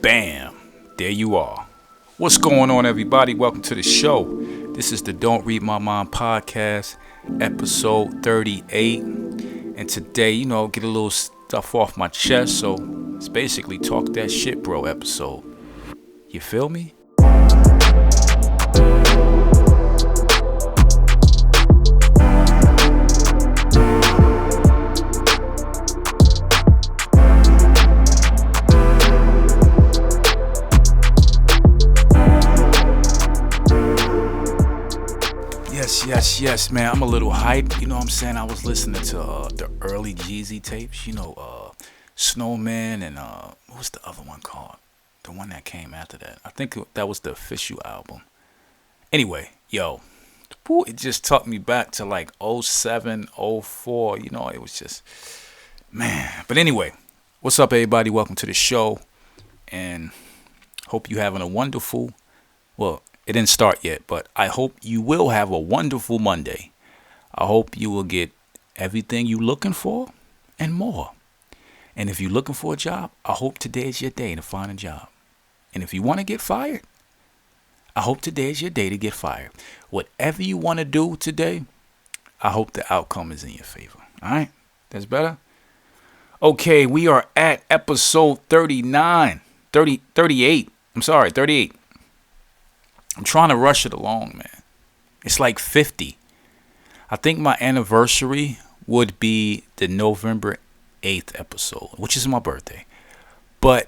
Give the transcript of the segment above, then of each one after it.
Bam! There you are. What's going on, everybody? Welcome to the show. This is the Don't Read My Mind podcast, episode 38. And today, get a little stuff off my chest. So it's basically Talk That Shit Bro episode. You feel me? Yes, man. I'm a little hyped. You know what I'm saying? I was listening to the early Jeezy tapes. Snowman and what was the other one called? The one that came after that. I think that was the official album. Anyway, it just took me back to like 07, 04. It was just, man. But anyway, what's up, everybody? Welcome to the show. And hope you having a wonderful, it didn't start yet, but I hope you will have a wonderful Monday. I hope you will get everything you're looking for and more. And if you're looking for a job, I hope today is your day to find a job. And if you want to get fired, I hope today is your day to get fired. Whatever you want to do today, I hope the outcome is in your favor. All right? That's better? Okay, we are at episode 38. I'm sorry, 38. I'm trying to rush it along, man. It's like 50. I think my anniversary would be the November 8th episode, which is my birthday. But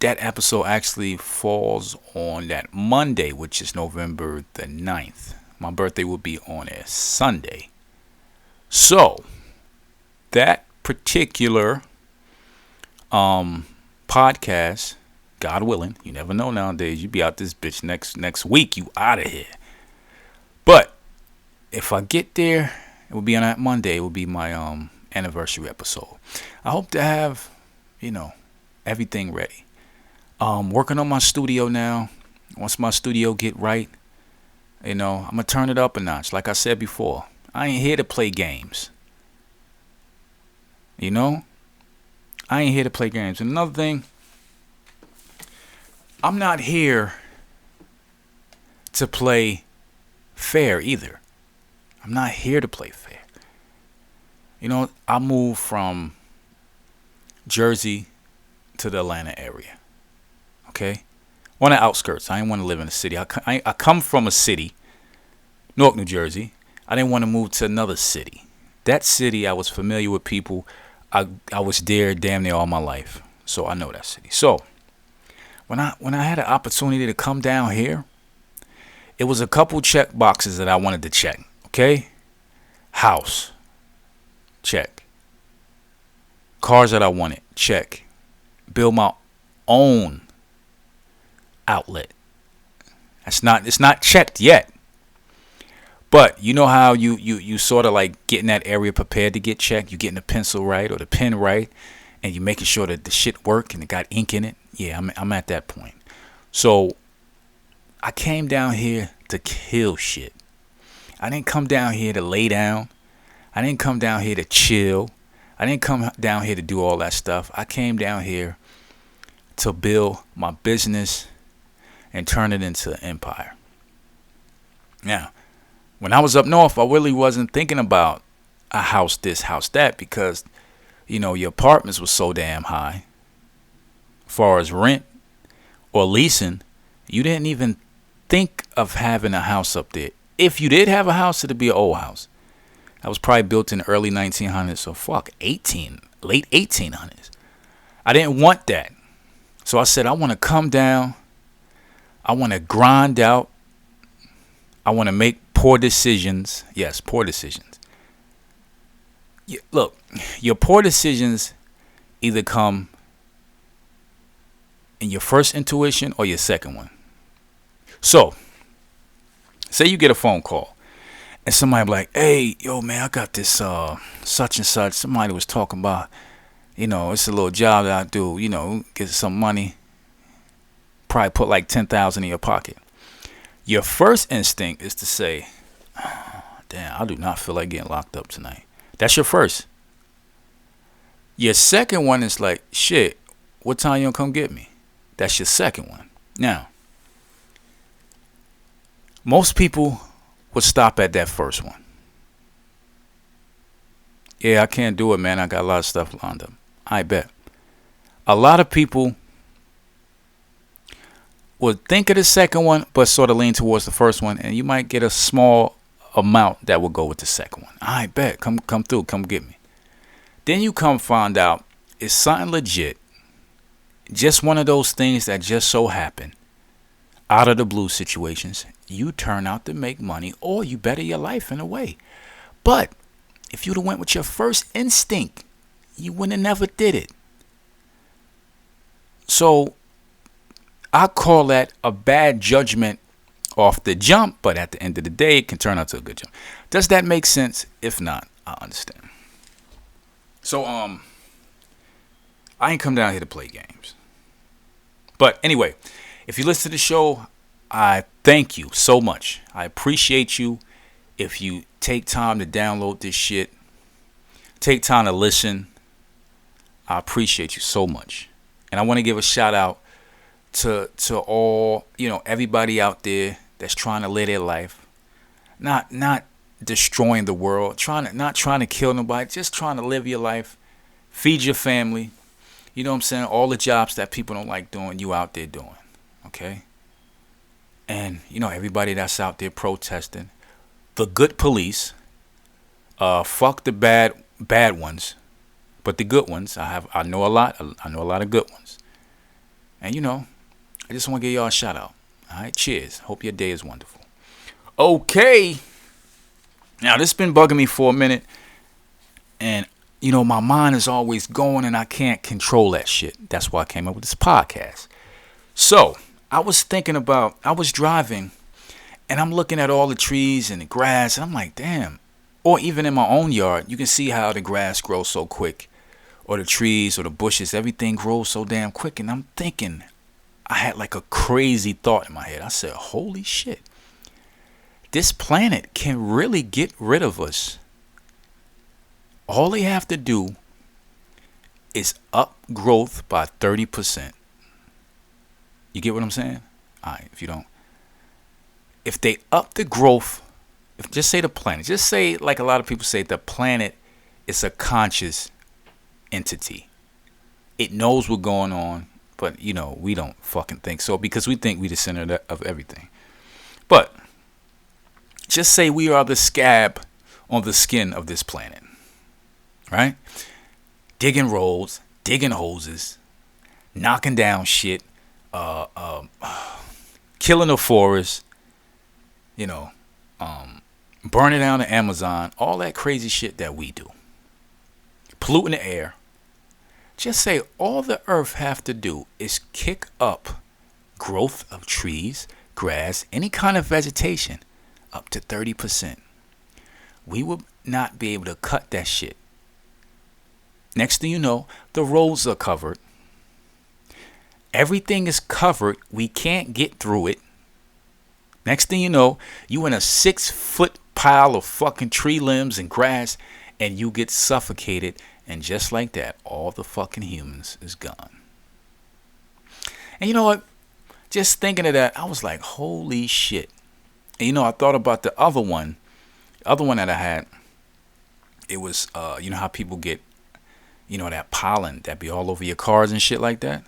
that episode actually falls on that Monday, which is November the 9th. My birthday will be on a Sunday. So, that particular podcast, God willing, you never know nowadays. You be out this bitch next week. You out of here. But if I get there, it will be on that Monday. It will be my anniversary episode. I hope to have, everything ready. Working on my studio now. Once my studio get right, I'm gonna turn it up a notch. Like I said before, I ain't here to play games. I ain't here to play games. And another thing, I'm not here to play fair either. I'm not here to play fair. I moved from Jersey to the Atlanta area. Okay? On the outskirts. I didn't want to live in a city. I come from a city, Newark, New Jersey. I didn't want to move to another city. That city, I was familiar with people. I was there damn near all my life. So I know that city. So When I had an opportunity to come down here, it was a couple check boxes that I wanted to check. Okay? House. Check. Cars that I wanted. Check. Build my own outlet. It's not checked yet. But you know how you sort of like getting that area prepared to get checked? You getting the pencil right or the pen right, and you making sure that the shit work and it got ink in it. Yeah, I'm at that point. So I came down here to kill shit. I didn't come down here to lay down. I didn't come down here to chill. I didn't come down here to do all that stuff. I came down here to build my business and turn it into an empire. Now, when I was up north, I really wasn't thinking about a house this, house that, because, your apartments were so damn high. As far as rent or leasing, you didn't even think of having a house up there. If you did have a house, it'd be an old house. That was probably built in the early 1900s, so late 1800s. I didn't want that. So I said, I want to come down. I want to grind out. I want to make poor decisions. Yes, poor decisions. Look, your poor decisions either come in your first intuition or your second one. So, say you get a phone call and somebody be like, hey, yo, man, I got this such and such. Somebody was talking about, it's a little job that I do, get some money. Probably put like $10,000 in your pocket. Your first instinct is to say, damn, I do not feel like getting locked up tonight. That's your first. Your second one is like, shit, what time you gonna come get me? That's your second one. Now, most people would stop at that first one. Yeah, I can't do it, man. I got a lot of stuff lined up. I bet. A lot of people would think of the second one, but sort of lean towards the first one, and you might get a small amount that will go with the second one. I bet. Come through. Come get me. Then you come find out it's something legit. Just one of those things that just so happen. Out of the blue situations, you turn out to make money, or you better your life in a way. But if you'd have went with your first instinct, you wouldn't have never did it. So I call that a bad judgment off the jump, but at the end of the day, it can turn out to a good jump. Does that make sense? If not, I understand. So I ain't come down here to play games. But anyway, if you listen to the show, I thank you so much. I appreciate you. If you take time to download this shit, take time to listen, I appreciate you so much. And I want to give a shout out to all, everybody out there that's trying to live their life. Not destroying the world, not trying to kill nobody, just trying to live your life, feed your family. You know what I'm saying? All the jobs that people don't like doing, you out there doing. Okay? And, everybody that's out there protesting. The good police. Fuck the bad ones. But the good ones, I know a lot. I know a lot of good ones. And, I just want to give y'all a shout out. All right? Cheers. Hope your day is wonderful. Okay. Now, this has been bugging me for a minute. And, my mind is always going and I can't control that shit. That's why I came up with this podcast. So, I was driving and I'm looking at all the trees and the grass and I'm like, damn. Or even in my own yard, you can see how the grass grows so quick. Or the trees or the bushes, everything grows so damn quick. And I'm thinking, I had like a crazy thought in my head. I said, holy shit. This planet can really get rid of us. All they have to do is up growth by 30%. You get what I'm saying? All right, if you don't. If they up the growth, just say the planet. Just say, like a lot of people say, the planet is a conscious entity. It knows what's going on, but, we don't fucking think so because we think we the center of everything. But just say we are the scab on the skin of this planet. Right? Digging roads, digging hoses, knocking down shit, killing the forest, burning down the Amazon, all that crazy shit that we do. Polluting the air. Just say all the earth have to do is kick up growth of trees, grass, any kind of vegetation up to 30%. We will not be able to cut that shit. Next thing you know, the roads are covered. Everything is covered. We can't get through it. Next thing you know, you in a 6-foot pile of fucking tree limbs and grass, and you get suffocated. And just like that, all the fucking humans is gone. And you know what? Just thinking of that, I was like, holy shit. And I thought about the other one that I had. It was, how people get, that pollen that be all over your cars and shit like that.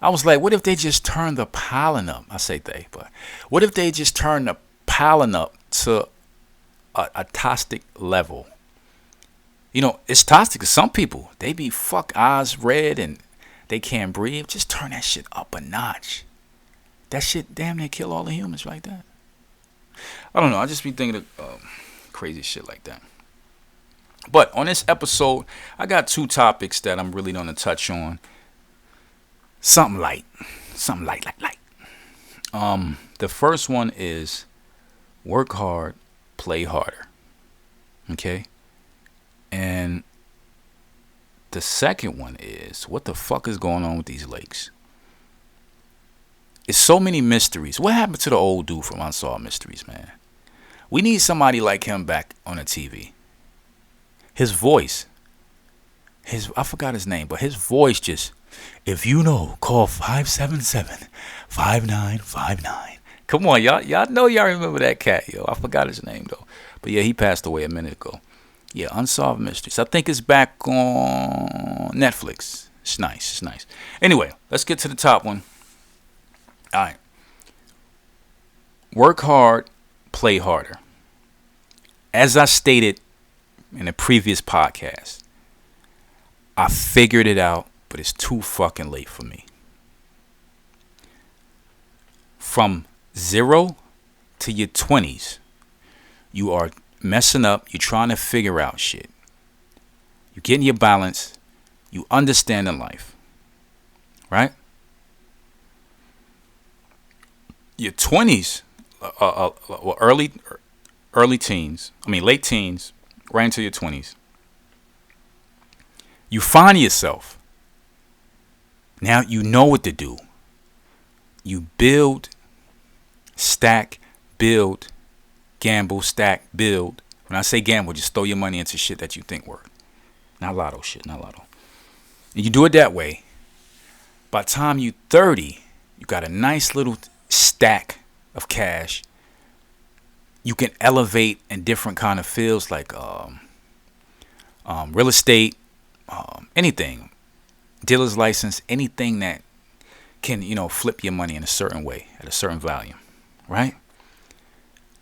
I was like, what if they just turn the pollen up? I say they, but what if they just turn the pollen up to a toxic level? It's toxic to some people. They be eyes red and they can't breathe. Just turn that shit up a notch. That shit damn near kill all the humans like that. I don't know. I just be thinking of crazy shit like that. But on this episode, I got 2 topics that I'm really going to touch on. Something light. The first one is work hard, play harder. Okay? And the second one is, what the fuck is going on with these lakes? It's so many mysteries. What happened to the old dude from Unsolved Mysteries, man? We need somebody like him back on the TV. His voice I forgot his name, but his voice just, if you know, call 577-5959. Come on, y'all know y'all remember that cat, yo. I forgot his name though. But yeah, he passed away a minute ago. Yeah, Unsolved Mysteries. I think it's back on Netflix. It's nice. It's nice. Anyway, let's get to the top one. All right. Work hard, play harder. As I stated in a previous podcast, I figured it out, but it's too fucking late for me. From 0 to your 20s, you are messing up. You're trying to figure out shit. You're getting your balance. You understanding life. Right? Your 20s, early teens, late teens, right into your 20s. You find yourself. Now you know what to do. You build, stack, build, gamble, stack, build. When I say gamble, just throw your money into shit that you think work. Not lotto shit, not lotto. And you do it that way. By the time you're 30, you got a nice little stack of cash. You can elevate in different kind of fields like real estate, anything, dealer's license, anything that can, flip your money in a certain way at a certain value, right?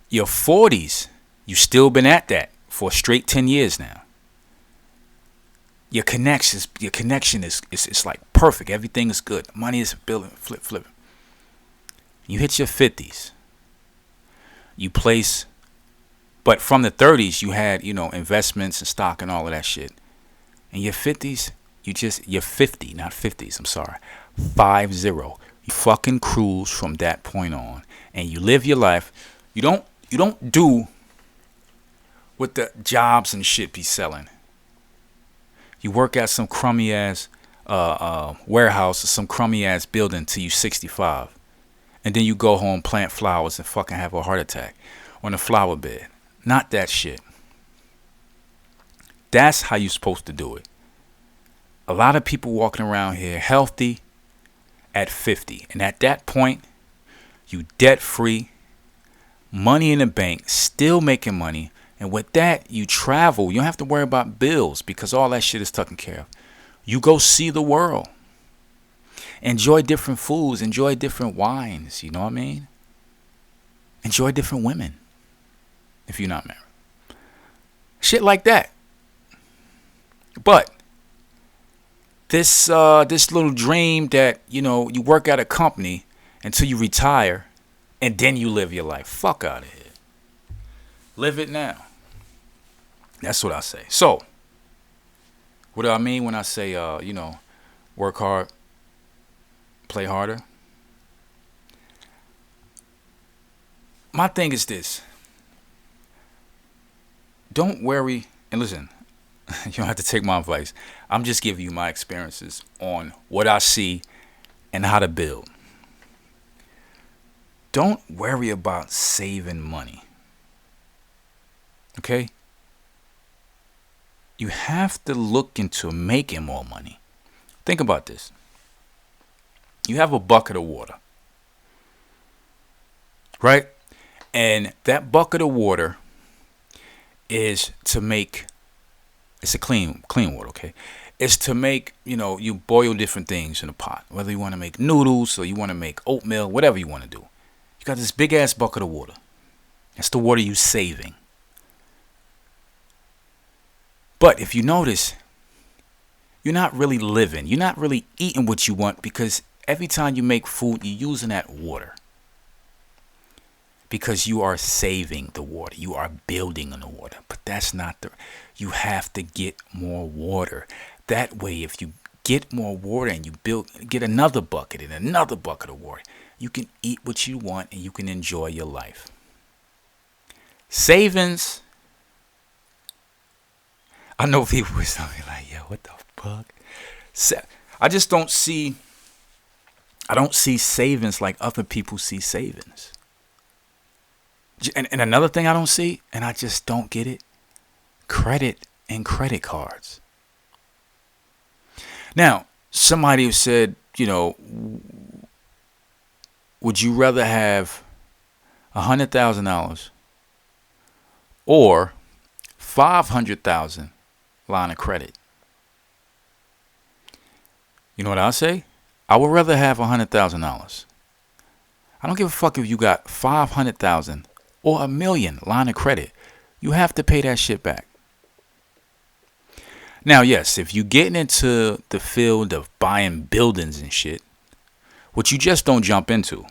Your 40s, you still been at that for a straight 10 years now. Your connection is like perfect. Everything is good. Money is building, flipping. You hit your 50s. You place, but from the 30s, you had, investments and stock and all of that shit. In your 50s, you're 50, not 50s, I'm sorry. 50. You fucking cruise from that point on. And you live your life. You don't do what the jobs and shit be selling. You work at some crummy ass warehouse or some crummy ass building till you 65. And then you go home, plant flowers, and fucking have a heart attack on a flower bed. Not that shit. That's how you're supposed to do it. A lot of people walking around here healthy at 50. And at that point, you debt free, money in the bank, still making money. And with that, you travel. You don't have to worry about bills because all that shit is taken care of. You go see the world. Enjoy different foods. Enjoy different wines. You know what I mean? Enjoy different women if you're not married. Shit like that. But this little dream that, you work at a company until you retire and then you live your life. Fuck out of here. Live it now. That's what I say. So, what do I mean when I say, work hard, play harder? My thing is this. Don't worry. And listen, you don't have to take my advice. I'm just giving you my experiences on what I see and how to build. Don't worry about saving money. Okay? You have to look into making more money. Think about this. You have a bucket of water. Right? And that bucket of water is to make, it's a clean water, okay? It's to make, you boil different things in a pot. Whether you want to make noodles or you want to make oatmeal, whatever you want to do. You got this big ass bucket of water. That's the water you're saving. But if you notice, you're not really living. You're not really eating what you want because every time you make food, you're using that water. Because you are saving the water. You are building on the water. But that's not you have to get more water. That way, if you get more water and you get another bucket and another bucket of water, you can eat what you want and you can enjoy your life. Savings. I know people was like, yo, what the fuck? I just don't see savings like other people see savings. And another thing I don't see, and I just don't get it, credit and credit cards. Now, somebody said, would you rather have $100,000 or 500,000 line of credit? You know what I say? I would rather have $100,000. I don't give a fuck if you got 500,000 or a million line of credit. You have to pay that shit back. Now, yes, if you getting into the field of buying buildings and shit, which you just don't jump into,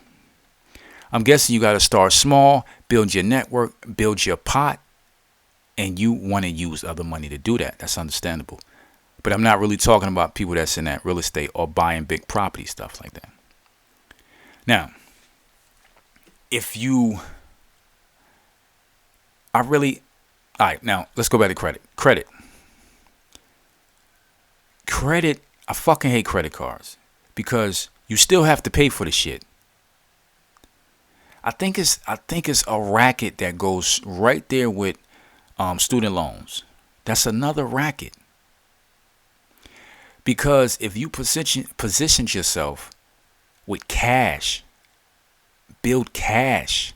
I'm guessing you got to start small, build your network, build your pot, and you want to use other money to do that. That's understandable. But I'm not really talking about people that's in that real estate or buying big property stuff like that. Now, all right, now let's go back to credit. Credit, I fucking hate credit cards because you still have to pay for the shit. I think it's a racket that goes right there with student loans. That's another racket. Because if you position yourself with cash, build cash,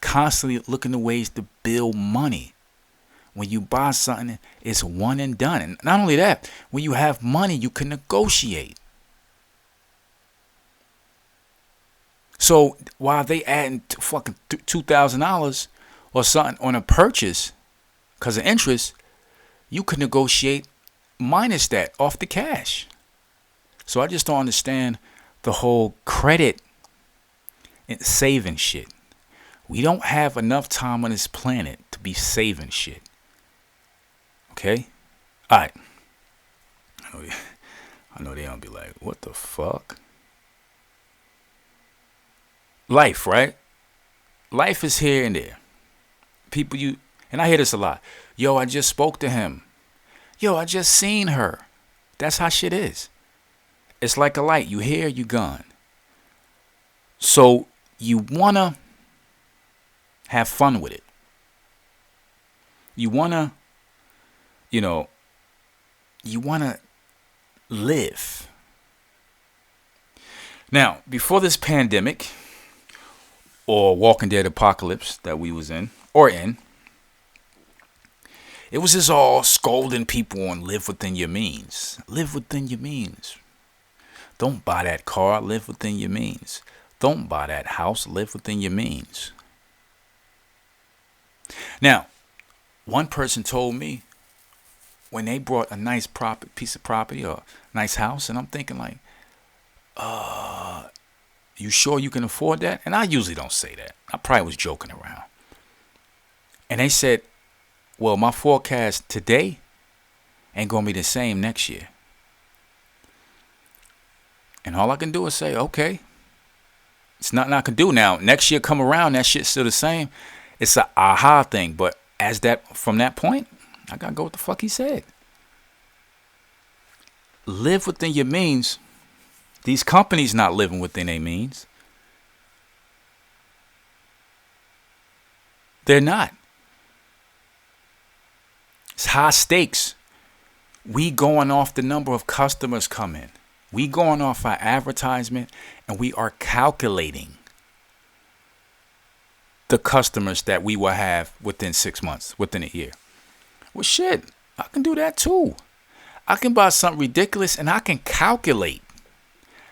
constantly looking for ways to build money. When you buy something, it's one and done. And not only that, when you have money, you can negotiate. So while they adding fucking $2,000 or something on a purchase because of interest, you can negotiate minus that off the cash. So I just don't understand the whole credit and saving shit. We don't have enough time on this planet to be saving shit. Okay? Alright. I know they don't be like, what the fuck? Life, right? Life is here and there. People and I hear this a lot. Yo, I just spoke to him. Yo, I just seen her. That's how shit is. It's like a light. You here, you gone. So you wanna have fun with it. You wanna live. Now, before this pandemic or Walking Dead apocalypse that we was in, it was just all scolding people on live within your means. Live within your means. Don't buy that car, live within your means. Don't buy that house, live within your means. Now, one person told me when they brought a nice piece of property or a nice house, and I'm thinking like, you sure you can afford that? And I usually don't say that. I probably was joking around. And they said, well, my forecast today ain't going to be the same next year. And all I can do is say, okay. It's nothing I can do now. Next year come around, that shit's still the same. It's a aha thing. But from that point, I got to go with the fuck he said. Live within your means. These companies not living within their means. They're not. It's high stakes. We going off the number of customers coming. We going off our advertisement, and we are calculating the customers that we will have within 6 months, within a year. Well, shit, I can do that too. I can buy something ridiculous, and I can calculate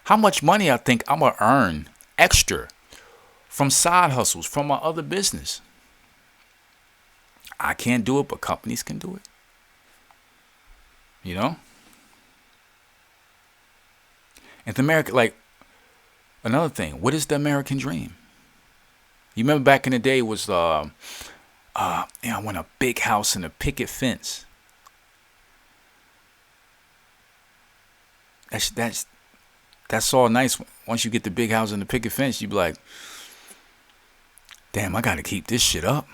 how much money I think I'm going to earn extra from side hustles, from my other business. I can't do it, but companies can do it. You know? And America, like, another thing, what is the American dream? You remember back in the day was, I want a big house and a picket fence. That's all nice. Once you get the big house and the picket fence, you be like, damn, I got to keep this shit up.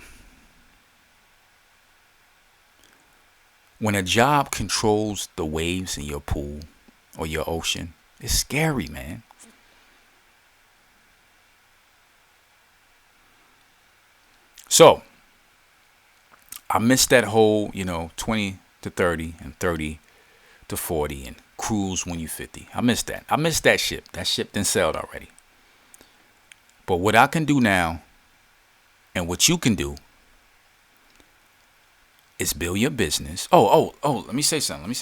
When a job controls the waves in your pool or your ocean, it's scary, man. So, I missed that whole, 20 to 30 and 30 to 40 and cruise when you're 50. I miss that. I miss that ship. That ship done sailed already. But what I can do now and what you can do is build your business. Let me say something.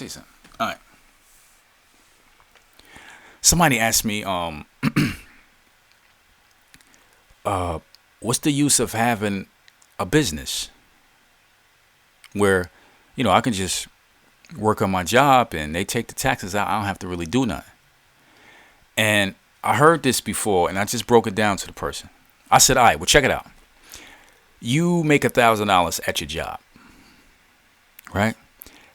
All right. Somebody asked me, what's the use of having a business where, I can just work on my job and they take the taxes out. I don't have to really do nothing. And I heard this before and I just broke it down to the person. I said, all right, well, check it out. You make $1,000 at your job, right?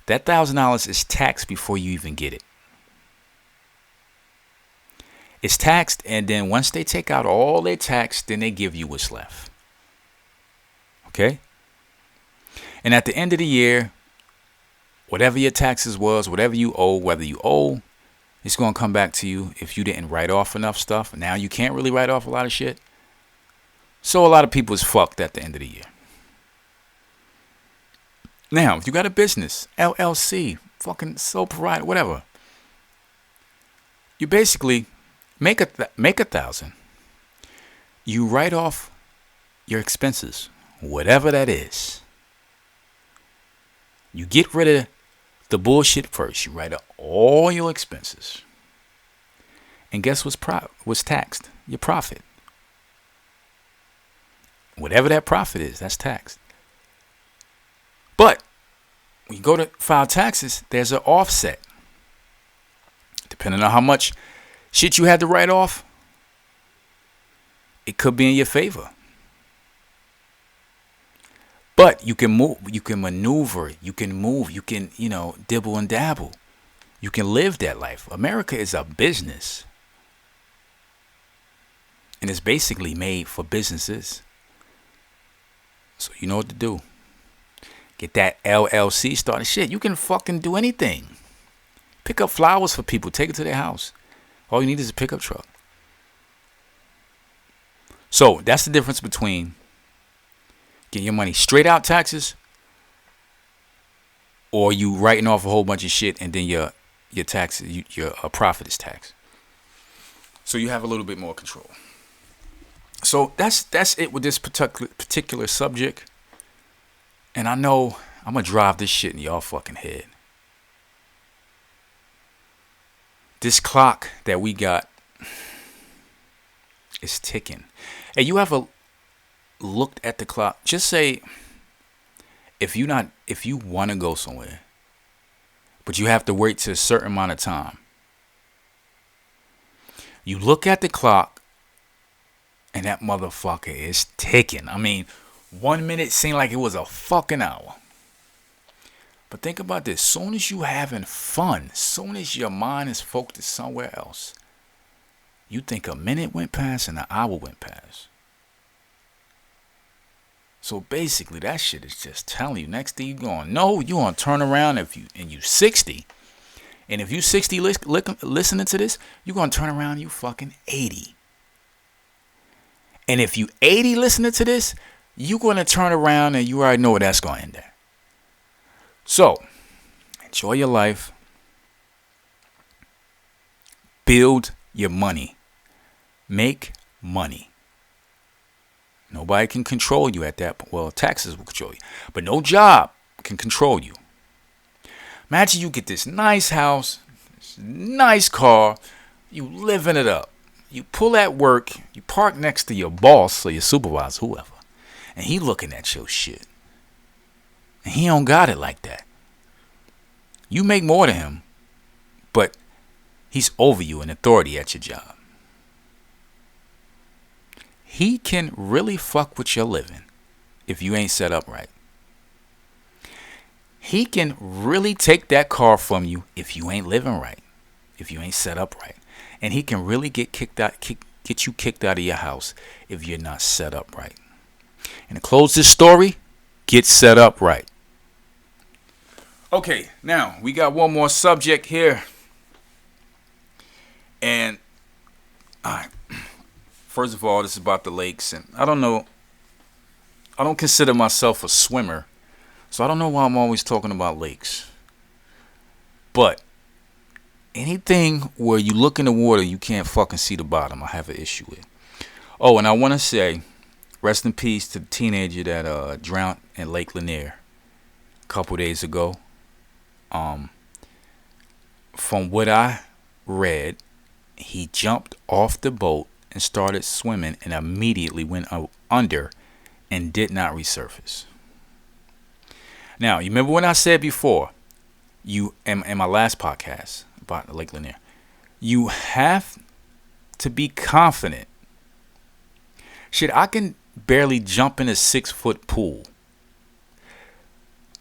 That $1,000 is taxed before you even get it. It's taxed, and then once they take out all their tax, then they give you what's left. Okay? And at the end of the year, whatever your taxes was, whatever you owe, whether you owe, it's going to come back to you if you didn't write off enough stuff. Now you can't really write off a lot of shit. So a lot of people is fucked at the end of the year. Now, if you got a business, LLC, fucking sole provider, whatever, you basically make $1,000. You write off your expenses, whatever that is. You get rid of the bullshit first. You write up all your expenses. And guess what's taxed? Your profit. Whatever that profit is, that's taxed. But when you go to file taxes, there's an offset. Depending on how much shit you had to write off, it could be in your favor. But you can move, you can maneuver, you can move, you can, dibble and dabble. You can live that life. America is a business. And it's basically made for businesses. So you know what to do. Get that LLC started. Shit, you can fucking do anything. Pick up flowers for people. Take it to their house. All you need is a pickup truck. So that's the difference between getting your money straight out taxes or you writing off a whole bunch of shit and then your taxes, your profit is taxed. So you have a little bit more control. So that's it with this particular subject. And I know I'm going to drive this shit in y'all fucking head. This clock that we got is ticking. Hey, you ever looked at the clock? Just say if you want to go somewhere, but you have to wait to a certain amount of time. You look at the clock and that motherfucker is ticking. I mean, 1 minute seemed like it was a fucking hour. But think about this. Soon as you having fun, soon as your mind is focused somewhere else, you think a minute went past and an hour went past. So basically, that shit is just telling you. Next thing you going, no, you gonna turn around and you 60, and if you 60 listening to this, you gonna turn around and you fucking 80. And if you 80 listening to this, you gonna turn around and you already know where that's gonna end at. So, enjoy your life. Build your money. Make money. Nobody can control you at that. Well, taxes will control you. But no job can control you. Imagine you get this nice house, this nice car, you living it up. You pull at work, you park next to your boss or your supervisor, whoever, and he looking at your shit. And he don't got it like that. You make more than him, but he's over you in authority at your job. He can really fuck with your living if you ain't set up right. He can really take that car from you if you ain't living right, if you ain't set up right. And he can really get you kicked out of your house if you're not set up right. And to close this story, get set up right. Okay, now we got one more subject here. And all right. First of all, this is about the lakes. And I don't consider myself a swimmer. So I don't know why I'm always talking about lakes. But anything where you look in the water, you can't fucking see the bottom, I have an issue with. Oh, and I want to say, rest in peace to the teenager that drowned in Lake Lanier a couple days ago. Um, from what I read, he jumped off the boat and started swimming and immediately went under and did not resurface. Now, you remember when I said before, you in my last podcast about Lake Lanier, you have to be confident. Shit, I can barely jump in a 6-foot pool.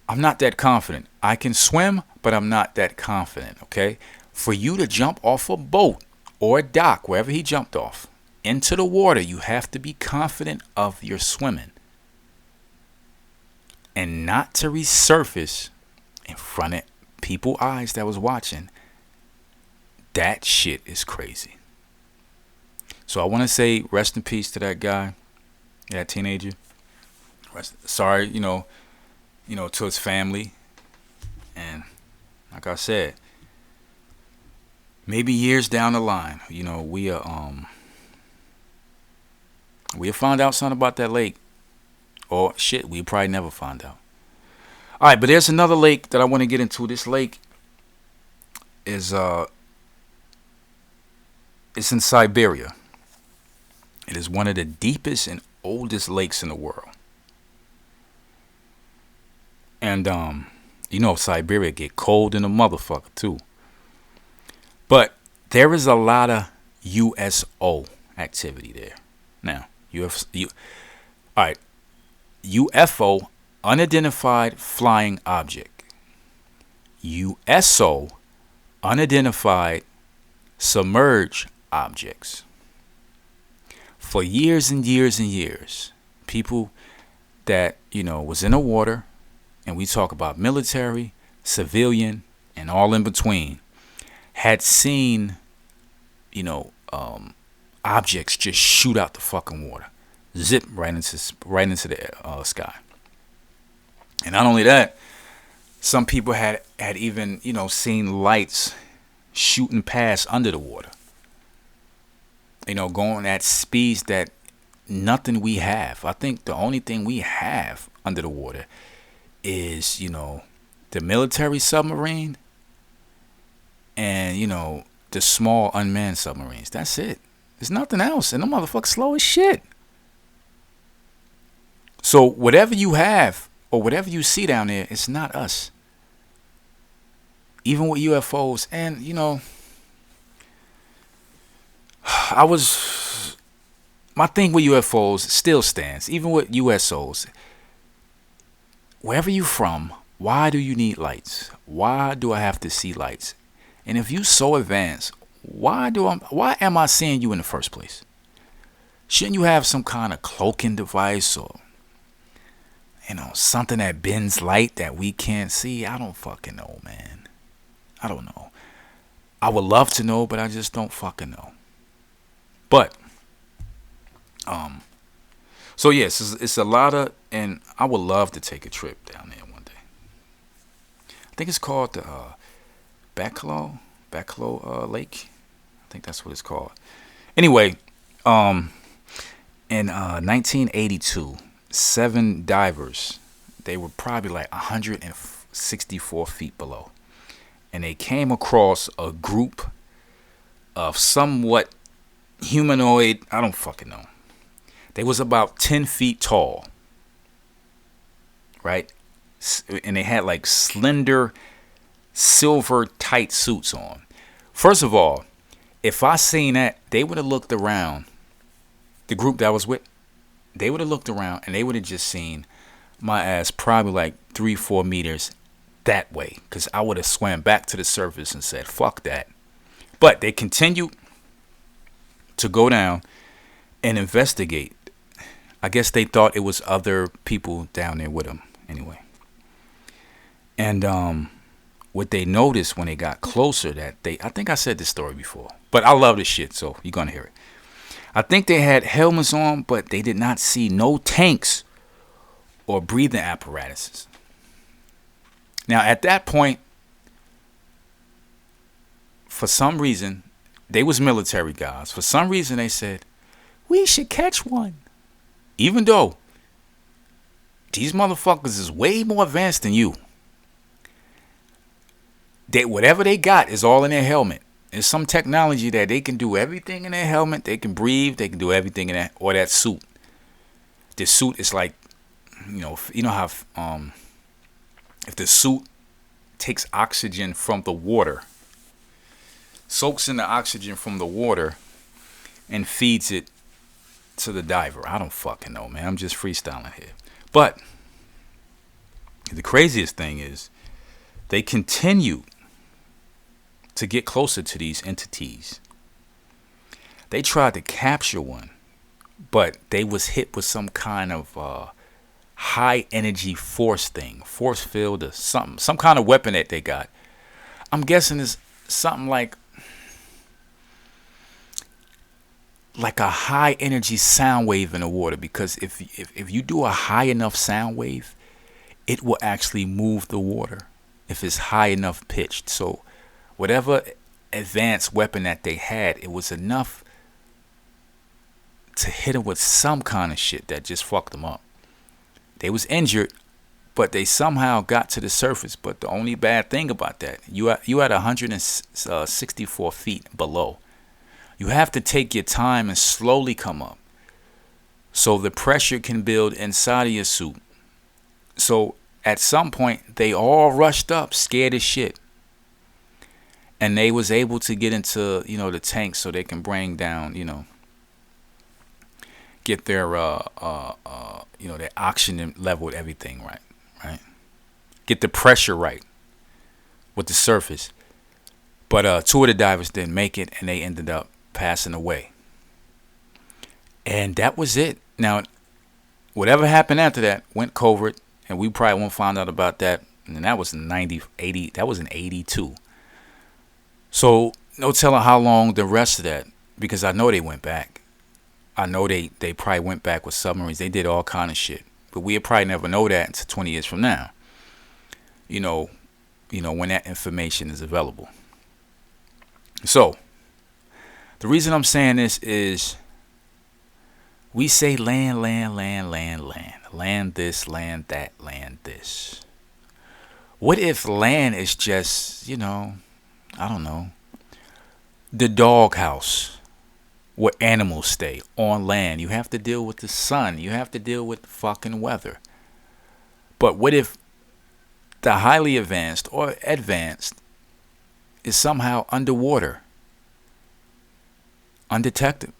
I'm not that confident. I can swim, but I'm not that confident, okay? For you to jump off a boat or a dock, wherever he jumped off, into the water, you have to be confident of your swimming. And not to resurface in front of people's eyes that was watching. That shit is crazy. So I want to say rest in peace to that guy, that teenager. Sorry, to his family. And like I said, maybe years down the line, we'll find out something about that lake. Or shit, we probably never find out. All right, but there's another lake that I want to get into. This lake is it's in Siberia. It is one of the deepest and oldest lakes in the world. And Siberia get cold in a motherfucker too. But there is a lot of USO activity there. Now, all right. UFO, unidentified flying object. USO, unidentified submerged objects. For years and years and years, people that, was in the water, and we talk about military, civilian, and all in between, had seen, objects just shoot out the fucking water. Zip right into the sky. And not only that, some people had even seen lights shooting past under the water. Going at speeds that nothing we have. I think the only thing we have under the water is the military submarine and the small unmanned submarines. That's it. There's nothing else, and the motherfuckers slow as shit. So whatever you have or whatever you see down there, it's not us. Even with UFOs, and my thing with UFOs still stands. Even with USOs, wherever you from, why do you need lights? Why do I have to see lights? And if you so advanced, why am I seeing you in the first place? Shouldn't you have some kind of cloaking device or something that bends light that we can't see? I don't fucking know, man. I don't know. I would love to know, but I just don't fucking know. But, so yes, it's a lot of, and I would love to take a trip down there one day. I think it's called the Bacalo Lake. I think that's what it's called. Anyway, in 1982. 7 divers, they were probably like 164 feet below, and they came across a group of somewhat humanoid, I don't fucking know, they was about 10 feet tall, right? And they had like slender silver tight suits on. First of all, if I seen that, they would have looked around, the group that I was with, they would have looked around and they would have just seen my ass probably like 3-4 meters that way, because I would have swam back to the surface and said, fuck that. But they continued to go down and investigate. I guess they thought it was other people down there with them anyway. And what they noticed when they got closer, I think I said this story before, but I love this shit, so you're going to hear it. I think they had helmets on, but they did not see no tanks or breathing apparatuses. Now, at that point, for some reason, they was military guys. For some reason, they said, we should catch one. Even though these motherfuckers is way more advanced than you. Whatever they got is all in their helmet. There's some technology that they can do everything in their helmet. They can breathe. They can do everything in that suit. This suit is like, you know how if the suit takes oxygen from the water, soaks in the oxygen from the water, and feeds it to the diver. I don't fucking know, man. I'm just freestyling here. But the craziest thing is they continue to get closer to these entities. They tried to capture one, but they was hit with some kind of high energy force field or something, some kind of weapon that they got. I'm guessing it's something like a high energy sound wave in the water, because if you do a high enough sound wave, it will actually move the water if it's high enough pitched. So whatever advanced weapon that they had, it was enough to hit them with some kind of shit that just fucked them up. They was injured, but they somehow got to the surface. But the only bad thing about that, you at 164 feet below. You have to take your time and slowly come up, so the pressure can build inside of your suit. So at some point, they all rushed up, scared as shit. And they was able to get into, the tank so they can bring down, get their, their oxygen level and everything right? Get the pressure right with the surface. But two of the divers didn't make it, and they ended up passing away. And that was it. Now, whatever happened after that went covert, and we probably won't find out about that. And that was in 80, that was in 82. So no telling how long the rest of that, because I know they went back. I know they probably went back with submarines. They did all kind of shit. But we'll probably never know that until 20 years from now. When that information is available. So the reason I'm saying this is we say land, land, land, land, land. Land this, land that, land this. What if land is just, I don't know, the doghouse where animals stay on land? You have to deal with the sun. You have to deal with the fucking weather. But what if the highly advanced or advanced is somehow underwater, undetected,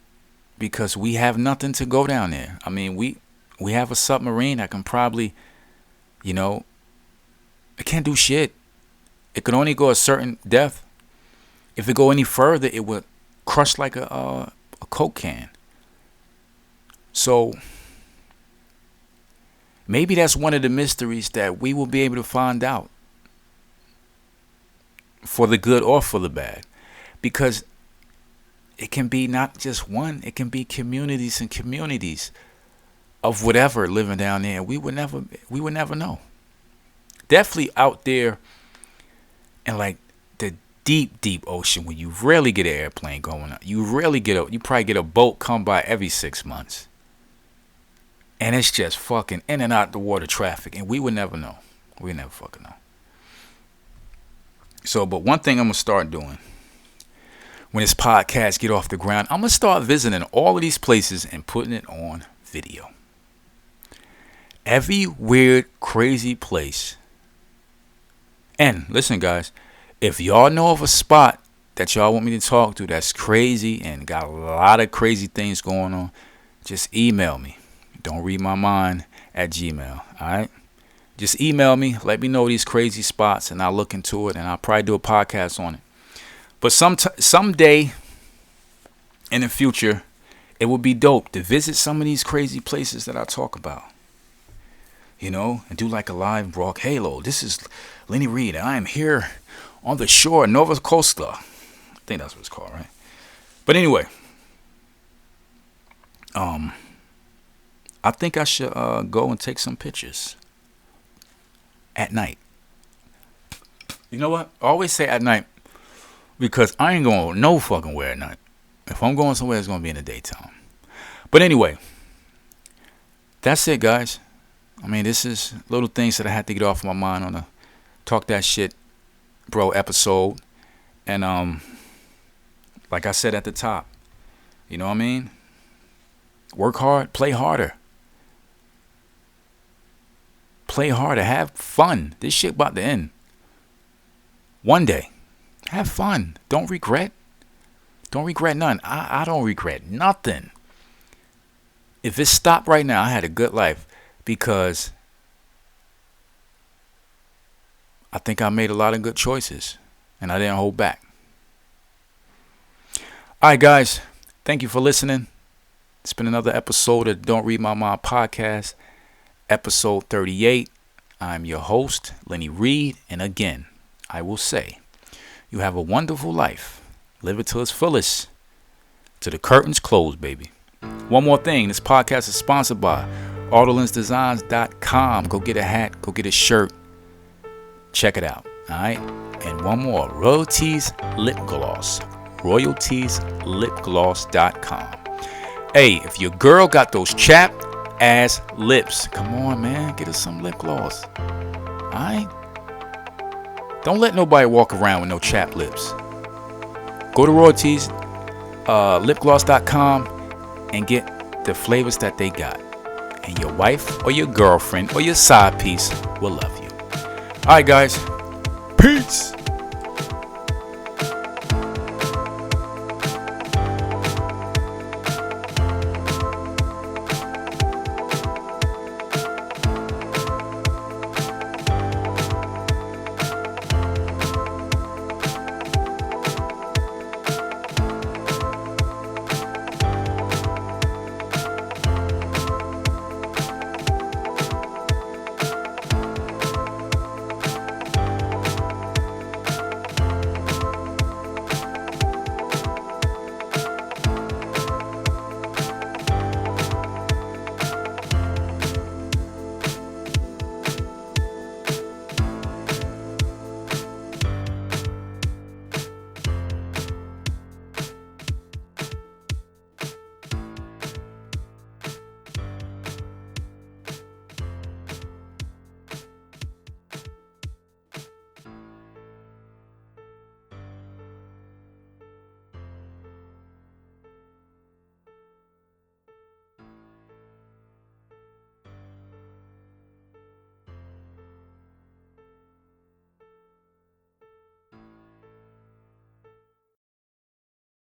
because we have nothing to go down there? I mean, we have a submarine that can probably, it can't do shit. It can only go a certain depth. If it go any further, it would crush like a Coke can. So maybe that's one of the mysteries that we will be able to find out, for the good or for the bad, because it can be not just one, it can be communities and communities of whatever living down there. We would never know. Definitely out there in like the deep ocean, where you rarely get an airplane going up. You probably get a boat come by every 6 months. And it's just fucking in and out the water traffic, and we would never know. We never fucking know. So, but one thing I'm gonna start doing when this podcast get off the ground, I'm gonna start visiting all of these places and putting it on video. Every weird, crazy place. And listen, guys, if y'all know of a spot that y'all want me to talk to that's crazy and got a lot of crazy things going on, just email me. Don't read my mind at Gmail. All right. Just email me. Let me know these crazy spots, and I'll look into it, and I'll probably do a podcast on it. But someday in the future, it would be dope to visit some of these crazy places that I talk about. And do like a live broadcast. Halo, this is Lenny Reed. I am here on the shore of Nova Costa. I think that's what it's called, right? But anyway, I think I should go and take some pictures at night. You know what? I always say at night, because I ain't going no fucking where at night. If I'm going somewhere, it's going to be in the daytime. But anyway, that's it, guys. I mean, this is little things that I had to get off my mind on a Talk That Shit, Bro episode. And like I said at the top, you know what I mean? Work hard, play harder. Play harder, have fun. This shit about to end. One day. Have fun. Don't regret. Don't regret none. I don't regret nothing. If it stopped right now, I had a good life because I think I made a lot of good choices and I didn't hold back. All right, guys. Thank you for listening. It's been another episode of Don't Read My Mind podcast, episode 38. I'm your host, Lenny Reed. And again, I will say, you have a wonderful life. Live it to its fullest. To the curtains close, baby. One more thing. This podcast is sponsored by AutoLensDesigns.com. Go get a hat. Go get a shirt. Check it out. All right. And one more. Royalties Lip Gloss. RoyaltiesLipGloss.com. Hey, if your girl got those chapped ass lips, come on, man. Get her some lip gloss. All right. Don't let nobody walk around with no chapped lips. Go to RoyaltiesLipGloss.com and get the flavors that they got. And your wife or your girlfriend or your side piece will love you. All right, guys. Peace.